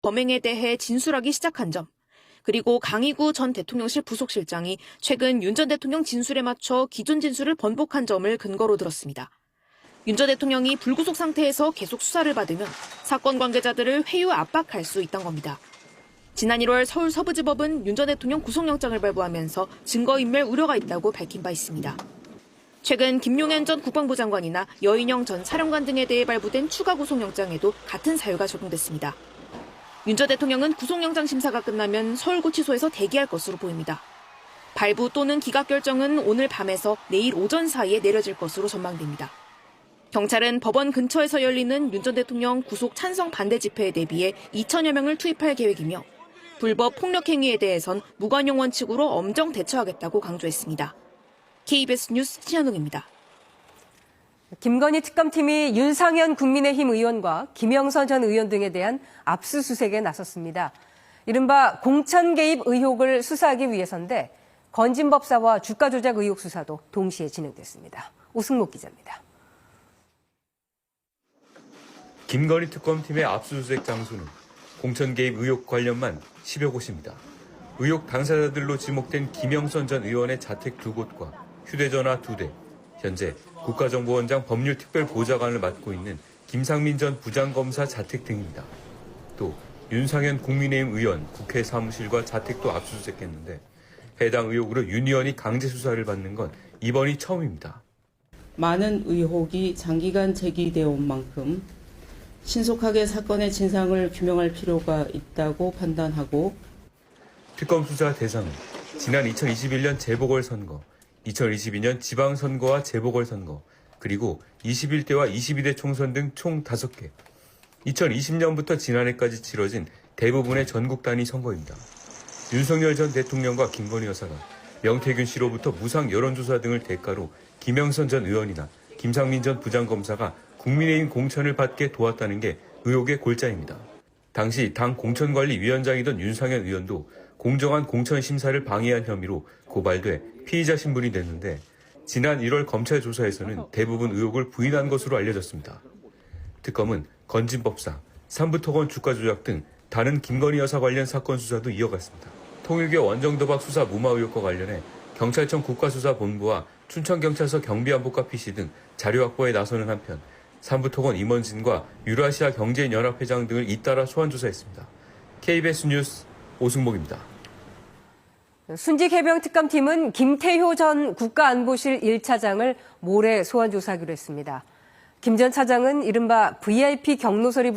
범행에 대해 진술하기 시작한 점, 그리고 강희구 전 대통령실 부속실장이 최근 윤 전 대통령 진술에 맞춰 기존 진술을 번복한 점을 근거로 들었습니다. 윤 전 대통령이 불구속 상태에서 계속 수사를 받으면 사건 관계자들을 회유 압박할 수 있다는 겁니다. 지난 1월 서울 서부지법은 윤 전 대통령 구속영장을 발부하면서 증거인멸 우려가 있다고 밝힌 바 있습니다. 최근 김용현 전 국방부 장관이나 여인영 전 사령관 등에 대해 발부된 추가 구속영장에도 같은 사유가 적용됐습니다. 윤 전 대통령은 구속영장 심사가 끝나면 서울구치소에서 대기할 것으로 보입니다. 발부 또는 기각 결정은 오늘 밤에서 내일 오전 사이에 내려질 것으로 전망됩니다. 경찰은 법원 근처에서 열리는 윤 전 대통령 구속 찬성 반대 집회에 대비해 2천여 명을 투입할 계획이며 불법 폭력 행위에 대해선 무관용 원칙으로 엄정 대처하겠다고 강조했습니다. KBS 뉴스 신현웅입니다. 김건희 특검팀이 윤상현 국민의힘 의원과 김영선 전 의원 등에 대한 압수수색에 나섰습니다. 이른바 공천 개입 의혹을 수사하기 위해서인데 건진법사와 주가 조작 의혹 수사도 동시에 진행됐습니다. 오승목 기자입니다. 김건희 특검팀의 압수수색 장소는 공천 개입 의혹 관련만 10여 곳입니다. 의혹 당사자들로 지목된 김영선 전 의원의 자택 2곳과 휴대전화 2대, 현재 국가정보원장 법률특별보좌관을 맡고 있는 김상민 전 부장검사 자택 등입니다. 또 윤상현 국민의힘 의원 국회 사무실과 자택도 압수수색했는데 해당 의혹으로 윤 의원이 강제 수사를 받는 건 이번이 처음입니다. 많은 의혹이 장기간 제기되어 온 만큼 신속하게 사건의 진상을 규명할 필요가 있다고 판단하고 특검 수사 대상은 지난 2021년 재보궐선거, 2022년 지방선거와 재보궐선거, 그리고 21대와 22대 총선 등 총 5개, 2020년부터 지난해까지 치러진 대부분의 전국 단위 선거입니다. 윤석열 전 대통령과 김건희 여사가 명태균 씨로부터 무상 여론조사 등을 대가로 김영선 전 의원이나 김상민 전 부장검사가 국민의힘 공천을 받게 도왔다는 게 의혹의 골자입니다. 당시 당 공천관리위원장이던 윤상현 의원도 공정한 공천 심사를 방해한 혐의로 고발돼 피의자 신분이 됐는데 지난 1월 검찰 조사에서는 대부분 의혹을 부인한 것으로 알려졌습니다. 특검은 건진법사, 삼부토건 주가 조작 등 다른 김건희 여사 관련 사건 수사도 이어갔습니다. 통일교 원정도박 수사 무마 의혹과 관련해 경찰청 국가수사본부와 춘천경찰서 경비안보과 PC 등 자료 확보에 나서는 한편 삼부토건 임원진과 유라시아 경제연합회장 등을 잇따라 소환 조사했습니다. KBS 뉴스 오승목입니다. 순직해병 특검팀은 김태효 전 국가안보실 1차장을 모레 소환 조사하기로 했습니다. 김 전 차장은 이른바 VIP 경로설이